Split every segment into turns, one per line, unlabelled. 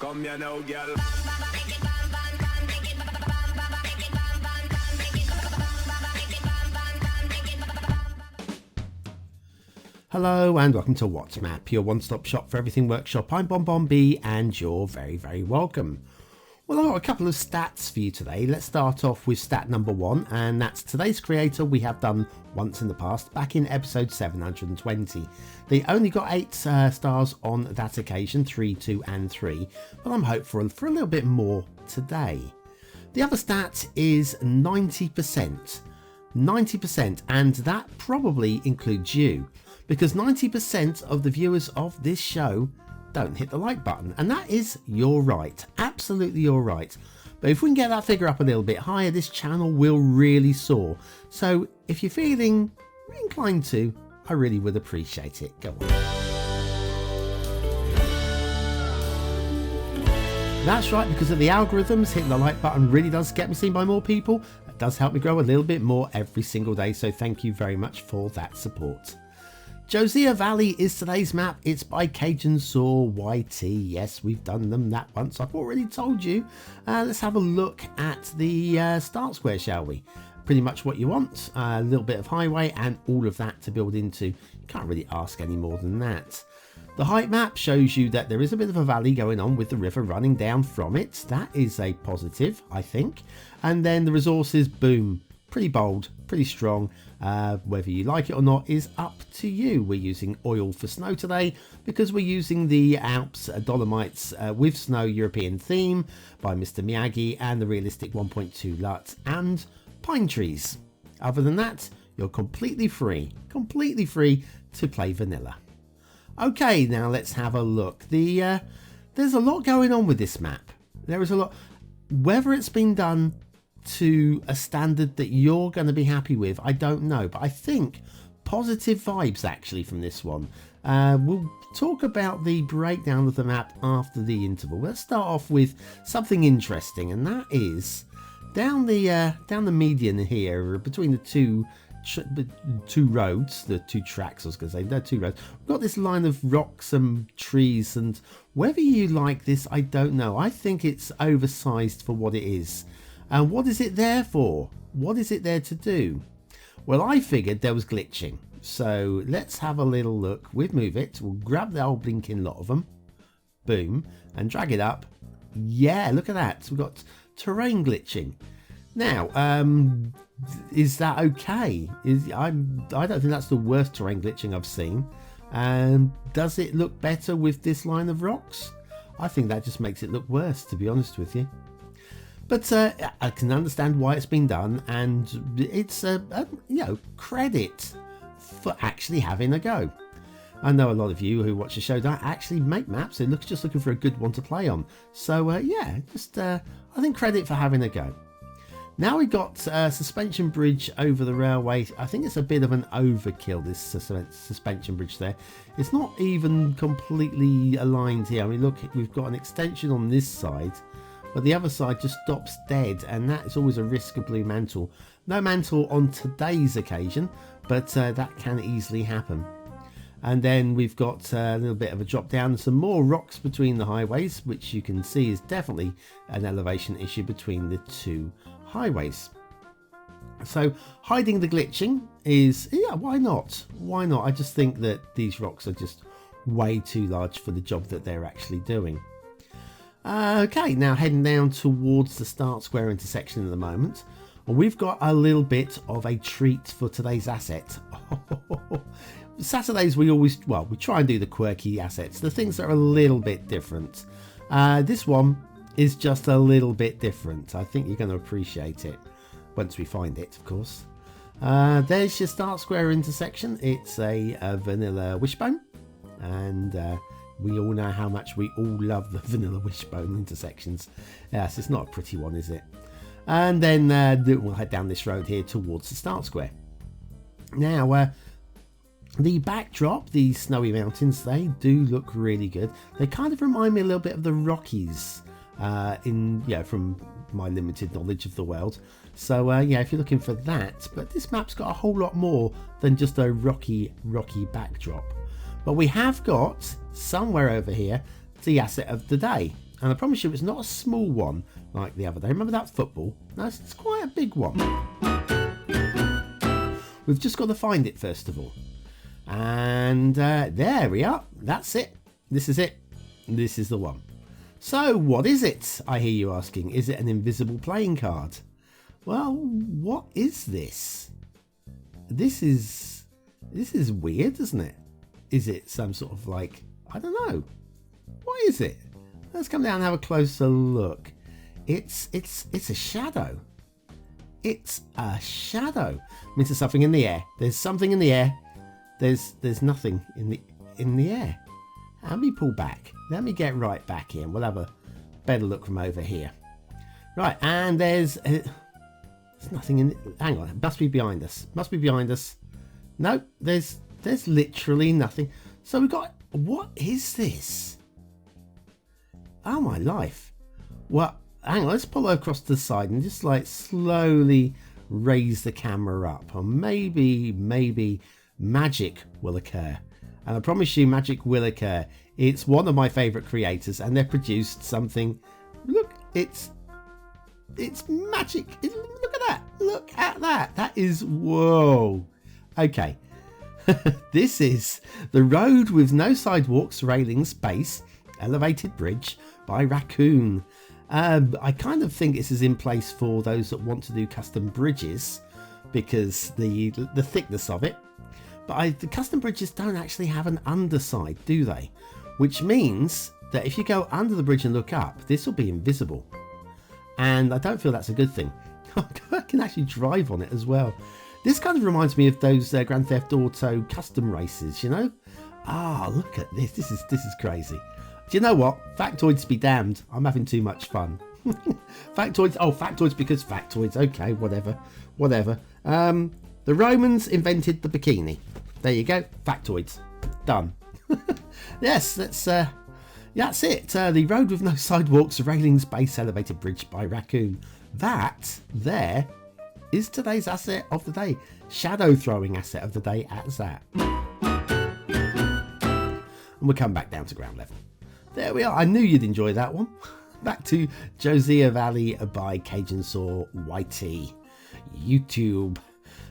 Come here now, girl.
Hello and welcome to What's Map, your one-stop shop for everything workshop. I'm BonBonB and you're very, very welcome. Well, I've got a couple of stats for you today. Let's start off with stat number 1, and that's today's creator we have done once in the past, back in episode 720. They only got 8 stars on that occasion, 3, 2 and 3, but I'm hopeful for a little bit more today. The other stat is 90%. 90%, and that probably includes you, because 90% of the viewers of this show don't hit the like button, and that is your right, absolutely your right. But if we can get that figure up a little bit higher, this channel will really soar. So if you're feeling inclined to, I really would appreciate it. Go on. That's right, because of the algorithms, hitting the like button really does get me seen by more people. It does help me grow a little bit more every single day, so thank you very much for that support. Josea Valley is today's map. It's by CajansoarYT. Yes, we've done them that once. I've already told you. Let's have a look at the start square, shall we? Pretty much what you want. A little bit of highway and all of that to build into. You can't really ask any more than that. The height map shows you that there is a bit of a valley going on with the river running down from it. That is a positive, I think. And then the resources, boom. Pretty bold, pretty strong. Whether you like it or not is up to you. We're using oil for snow today because we're using the Alps Dolomites with snow European theme by Mr. Miyagi and the realistic 1.2 LUT and pine trees. Other than that, you're completely free to play vanilla. Okay, now let's have a look. There's a lot going on with this map. There is a lot. Whether it's been done to a standard that you're going to be happy with, I don't know, but I think positive vibes actually from this one. We'll talk about the breakdown of the map after the interval. Let's start off with something interesting, and that is down the median here between the two roads, the two tracks I was going to say, they're two roads. We've got this line of rocks and trees, and whether you like this, I don't know. I think it's oversized for what it is. And what is it there for? What is it there to do? Well, I figured there was glitching. So let's have a little look. We'd move it. We'll grab the whole blinking lot of them. Boom. And drag it up. Yeah, look at that. We've got terrain glitching. Now, is that okay? I don't think that's the worst terrain glitching I've seen. Does it look better with this line of rocks? I think that just makes it look worse, to be honest with you. But I can understand why it's been done, and it's credit for actually having a go. I know a lot of you who watch the show don't actually make maps; they're just looking for a good one to play on. So I think credit for having a go. Now we got a suspension bridge over the railway. I think it's a bit of an overkill, this suspension bridge there. It's not even completely aligned here. I mean, look, we've got an extension on this side, but the other side just stops dead, and that is always a risk of blue mantle. No mantle on today's occasion, but that can easily happen. And then we've got a little bit of a drop down, some more rocks between the highways, which you can see is definitely an elevation issue between the two highways. So hiding the glitching is, yeah, why not? Why not? I just think that these rocks are just way too large for the job that they're actually doing. Okay, now heading down towards the start square intersection at the moment. We've got a little bit of a treat for today's asset. Saturdays we try and do the quirky assets, the things that are a little bit different. This one is just a little bit different. I think you're going to appreciate it once we find it, of course. There's your start square intersection. It's a vanilla wishbone, and we all know how much we all love the vanilla wishbone intersections. Yes, it's not a pretty one, is it? And then we'll head down this road here towards the start square. Now, the backdrop, the snowy mountains, they do look really good. They kind of remind me a little bit of the Rockies from my limited knowledge of the world. So if you're looking for that, but this map's got a whole lot more than just a rocky backdrop. But we have got somewhere over here the asset of the day. And I promise you it's not a small one like the other day. Remember that football? No, it's quite a big one. We've just got to find it first of all. And there we are. That's it. This is it. This is the one. So what is it? I hear you asking. Is it an invisible playing card? Well, what is this? This is weird, isn't it? Is it some sort of like, I don't know. What is it? Let's come down and have a closer look. It's a shadow. It's a shadow. It means there's something in the air. There's something in the air. There's nothing in the air. Let me pull back. Let me get right back in. We'll have a better look from over here. Right, and there's nothing in. Hang on, it must be behind us. Must be behind us. No, there's literally nothing. So we've got. What is this? Oh my life. Well, hang on. Let's pull across to the side and just like slowly raise the camera up, or maybe magic will occur. And I promise you magic will occur. It's one of my favourite creators and they've produced something. Look, it's magic. Look at that. Look at that. That is, whoa. Okay. This is the road with no sidewalks, railings, base, elevated bridge by Raccoon. I kind of think this is in place for those that want to do custom bridges because the thickness of it. But the custom bridges don't actually have an underside, do they? Which means that if you go under the bridge and look up, this will be invisible. And I don't feel that's a good thing. I can actually drive on it as well. This kind of reminds me of those Grand Theft Auto custom races, you know? Ah, look at this. This is crazy. Do you know what? Factoids be damned. I'm having too much fun. Factoids. Oh, factoids because factoids. Okay, whatever. The Romans invented the bikini. There you go. Factoids. Done. Yes, that's it. The road with no sidewalks, railings, base, elevated bridge by Raccoon. That there is today's asset of the day. Shadow throwing asset of the day at Zack. And we'll come back down to ground level. There we are. I knew you'd enjoy that one. Back to Josiya Valley by CajansoarYT. YouTube.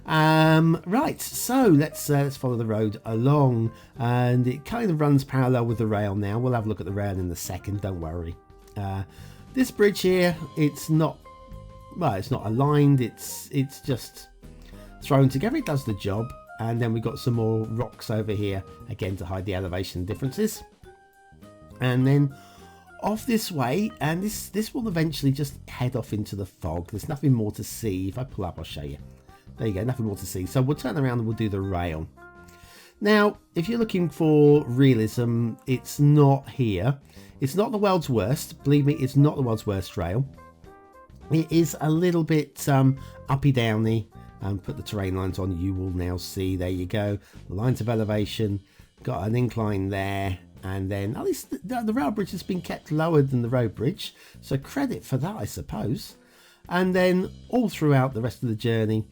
Right, so let's follow the road along, and it kind of runs parallel with the rail now. We'll have a look at the rail in a second, don't worry. This bridge here, it's not aligned, it's just thrown together. It does the job, and then we've got some more rocks over here again to hide the elevation differences, and then off this way, and this will eventually just head off into the fog. There's nothing more to see. If I pull up, I'll show you. There you go, nothing more to see. So we'll turn around and we'll do the rail. Now, if you're looking for realism, it's not here. It's not the world's worst. Believe me, it's not the world's worst rail. It is a little bit uppy downy. Put the terrain lines on, you will now see. There you go. The lines of elevation. Got an incline there. And then at least the rail bridge has been kept lower than the road bridge. So credit for that, I suppose. And then all throughout the rest of the journey,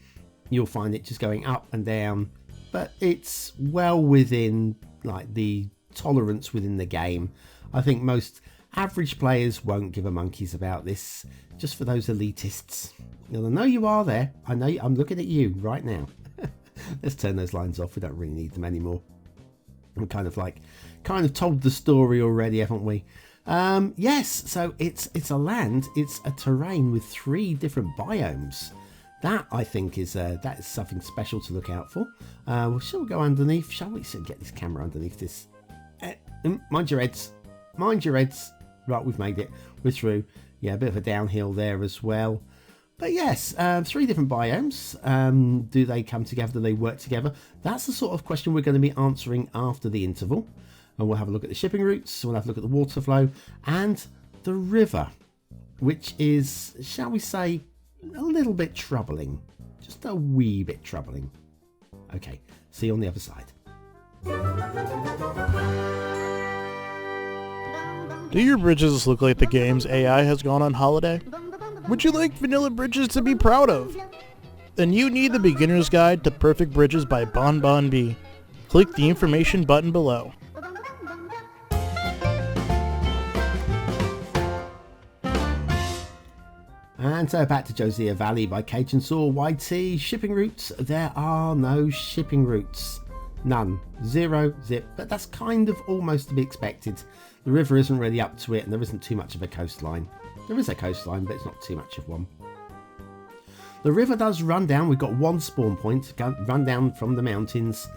you'll find it just going up and down, but it's well within like the tolerance within the game. I think most average players won't give a monkeys about this, just for those elitists. Now, I know you are there. I know I'm looking at you right now. Let's turn those lines off. We don't really need them anymore. We kind of told the story already, haven't we? Yes, so it's a land, it's a terrain with 3 different biomes. That, I think, is something special to look out for. Shall we go underneath? Shall we get this camera underneath this? Mind your heads. Mind your heads. Right, we've made it. We're through. Yeah, a bit of a downhill there as well. But yes, 3 different biomes. Do they come together? Do they work together? That's the sort of question we're going to be answering after the interval. And we'll have a look at the shipping routes. We'll have a look at the water flow and the river, which is, shall we say, a little bit troubling. Just a wee bit troubling. Okay, see you on the other side.
Do your bridges look like the game's AI has gone on holiday? Would you like vanilla bridges to be proud of? Then you need the beginner's guide to perfect bridges by BonBonB. Click the information button below.
And so back to Josea Valley by CajansoarYT. Shipping routes, there are no shipping routes. None. Zero, zip. But that's kind of almost to be expected. The river isn't really up to it and there isn't too much of a coastline. There is a coastline, but it's not too much of one. The river does run down. We've got one spawn point, run down from the mountains.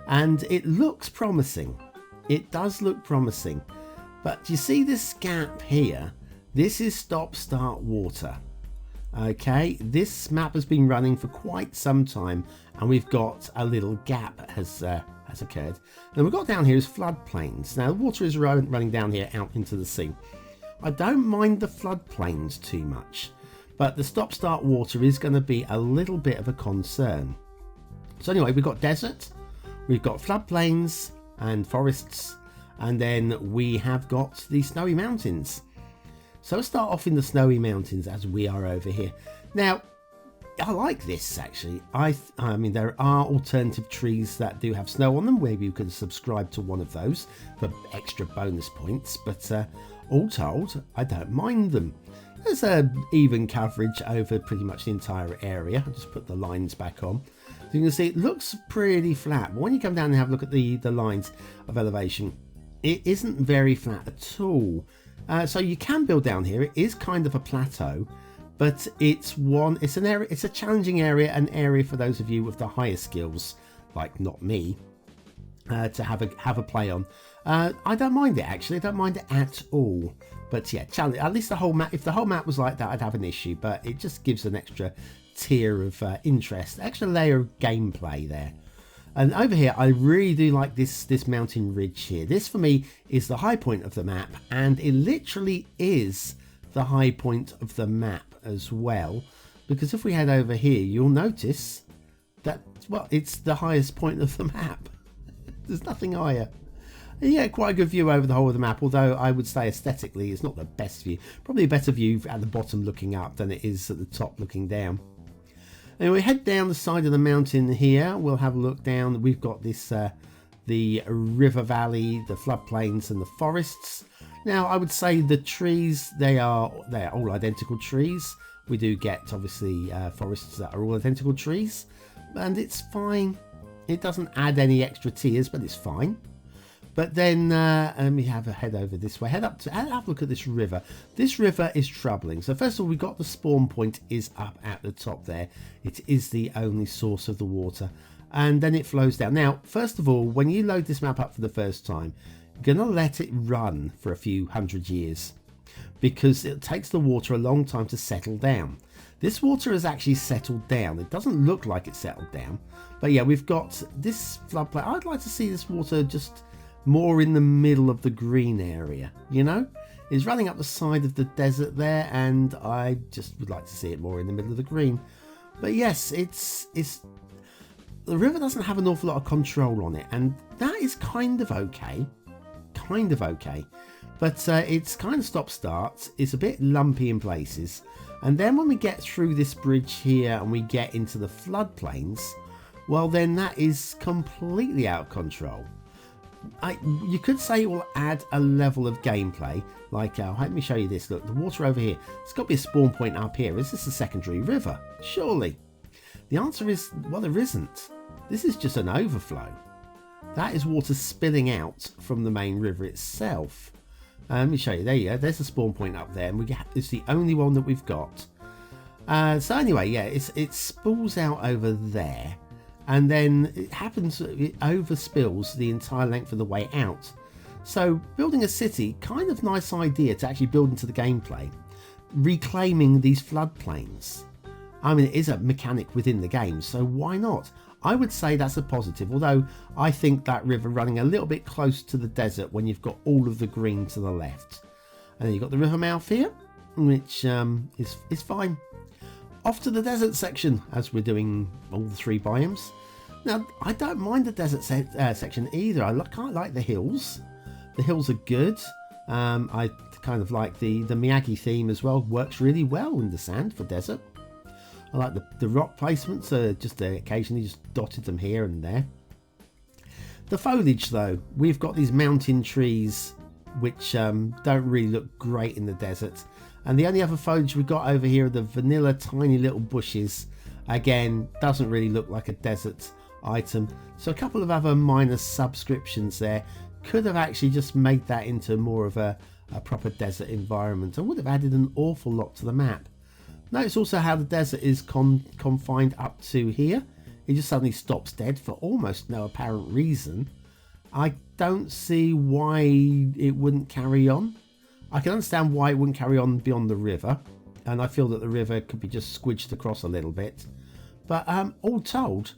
And it looks promising. It does look promising. But you see this gap here? This is stop-start water. Okay, this map has been running for quite some time, and we've got a little gap has occurred. And we've got down here is floodplains. Now, the water is running down here out into the sea. I don't mind the floodplains too much, but the stop-start water is going to be a little bit of a concern. So anyway, we've got desert, we've got floodplains and forests, and then we have got the snowy mountains. So let's start off in the snowy mountains as we are over here. Now, I like this actually. I mean, there are alternative trees that do have snow on them. Maybe you can subscribe to one of those for extra bonus points. But all told, I don't mind them. There's even coverage over pretty much the entire area. I'll just put the lines back on. So you can see it looks pretty flat. But when you come down and have a look at the lines of elevation, it isn't very flat at all. So you can build down here. It is kind of a plateau, but it's an area. It's a challenging area, an area for those of you with the higher skills, like not me, to have a play on. I don't mind it actually. I don't mind it at all. But yeah, challenge. At least the whole map. If the whole map was like that, I'd have an issue. But it just gives an extra tier of interest, extra layer of gameplay there. And over here, I really do like this mountain ridge here. This, for me, is the high point of the map. And it literally is the high point of the map as well. Because if we head over here, you'll notice that, well, it's the highest point of the map. There's nothing higher. And you get quite a good view over the whole of the map. Although I would say aesthetically, it's not the best view. Probably a better view at the bottom looking up than it is at the top looking down. And we head down the side of the mountain here. We'll have a look down. We've got this, the river valley, the floodplains, and the forests. Now, I would say the trees, they're all identical trees. We do get obviously forests that are all identical trees, and it's fine. It doesn't add any extra tiers, but it's fine. But then let me have a head over this way. Head up to have a look at this river. This river is troubling. So first of all, we've got the spawn point is up at the top there. It is the only source of the water. And then it flows down. Now, first of all, when you load this map up for the first time, you're going to let it run for a few hundred years, because it takes the water a long time to settle down. This water has actually settled down. It doesn't look like it's settled down. But yeah, we've got this floodplain. I'd like to see this water just more in the middle of the green area, you know? It's running up the side of the desert there, and I just would like to see it more in the middle of the green. But yes, it's the river doesn't have an awful lot of control on it, and that is kind of okay. But it's kind of stop-start. It's a bit lumpy in places. And then when we get through this bridge here and we get into the floodplains, well then that is completely out of control. You could say it will add a level of gameplay. Like, let me show you this. Look, the water over here. It's got to be a spawn point up here. Is this a secondary river? Surely. The answer is, well, there isn't. This is just an overflow. That is water spilling out from the main river itself. Let me show you. There you go. There's a spawn point up there, and it's the only one that we've got. So anyway, yeah, it spools out over there. And then it overspills the entire length of the way out. So building a city, kind of nice idea to actually build into the gameplay. Reclaiming these floodplains. I mean, it is a mechanic within the game, so why not? I would say that's a positive, although I think that river running a little bit close to the desert when you've got all of the green to the left. And then you've got the river mouth here, which is fine. Off to the desert section, as we're doing all the three biomes. Now, I don't mind the desert section either. I quite like the hills. The hills are good. I kind of like the Miyagi theme as well. Works really well in the sand for desert. I like the rock placements. Just occasionally just dotted them here and there. The foliage, though, we've got these mountain trees which don't really look great in the desert. And the only other foliage we got over here are the vanilla tiny little bushes. Again, doesn't really look like a desert item. So a couple of other minor subscriptions there could have actually just made that into more of a proper desert environment and would have added an awful lot to the map. Notice also how the desert is confined up to here. It just suddenly stops dead for almost no apparent reason. I don't see why it wouldn't carry on. I can understand why it wouldn't carry on beyond the river, and I feel that the river could be just squidged across a little bit. But all told,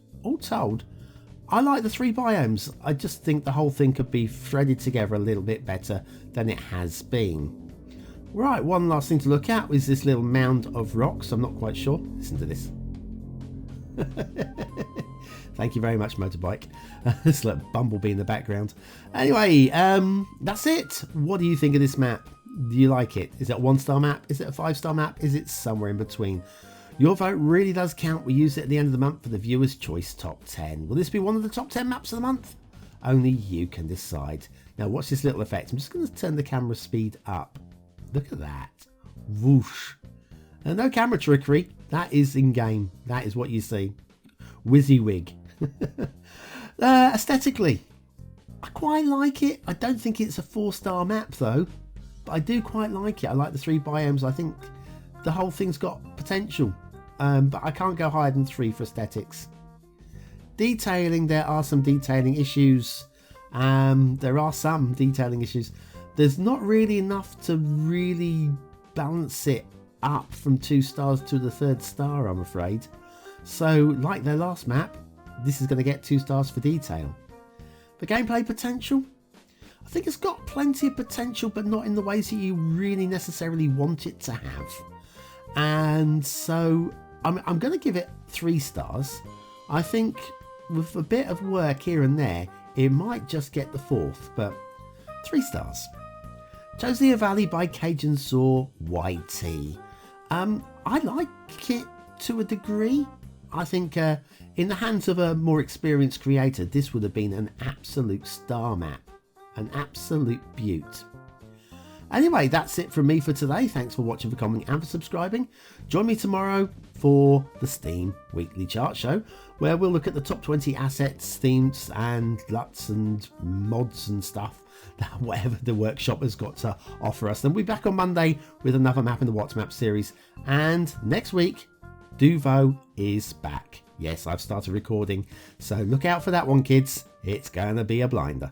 I like the 3 biomes. I just think the whole thing could be threaded together a little bit better than it has been. Right, one last thing to look at is this little mound of rocks. I'm not quite sure. Listen to this. Thank you very much, motorbike. It's like BonBonB in the background. Anyway, that's it. What do you think of this map? Do you like it? Is it a 1-star map? Is it a 5-star map? Is it somewhere in between? Your vote really does count. We use it at the end of the month for the Viewer's Choice Top 10. Will this be one of the top 10 maps of the month? Only you can decide. Now watch this little effect. I'm just going to turn the camera speed up. Look at that. Whoosh. And no camera trickery. That is in-game. That is what you see. WYSIWYG. Aesthetically, I quite like it. I don't think it's a 4-star map though, but I do quite like it. I like the 3 biomes. I think the whole thing's got potential, but I can't go higher than 3 for aesthetics. Detailing, there are some detailing issues. There's not really enough to really balance it up from 2 stars to the 3rd star, I'm afraid. So like their last map, this is going to get 2 stars for detail. The gameplay potential, I think it's got plenty of potential, but not in the ways that you really necessarily want it to have. And so I'm going to give it 3 stars. I think with a bit of work here and there, it might just get the 4th, but 3 stars. Josea Valley by CajansoarYT. I like it to a degree. I think in the hands of a more experienced creator, this would have been an absolute star map. An absolute beaut. Anyway, that's it from me for today. Thanks for watching, for commenting and for subscribing. Join me tomorrow for the Steam Weekly Chart Show, where we'll look at the top 20 assets, themes and LUTs and mods and stuff, whatever the workshop has got to offer us. Then we'll be back on Monday with another map in the What's Map series. And next week, Duvo is back. Yes, I've started recording, so look out for that one, kids. It's going to be a blinder.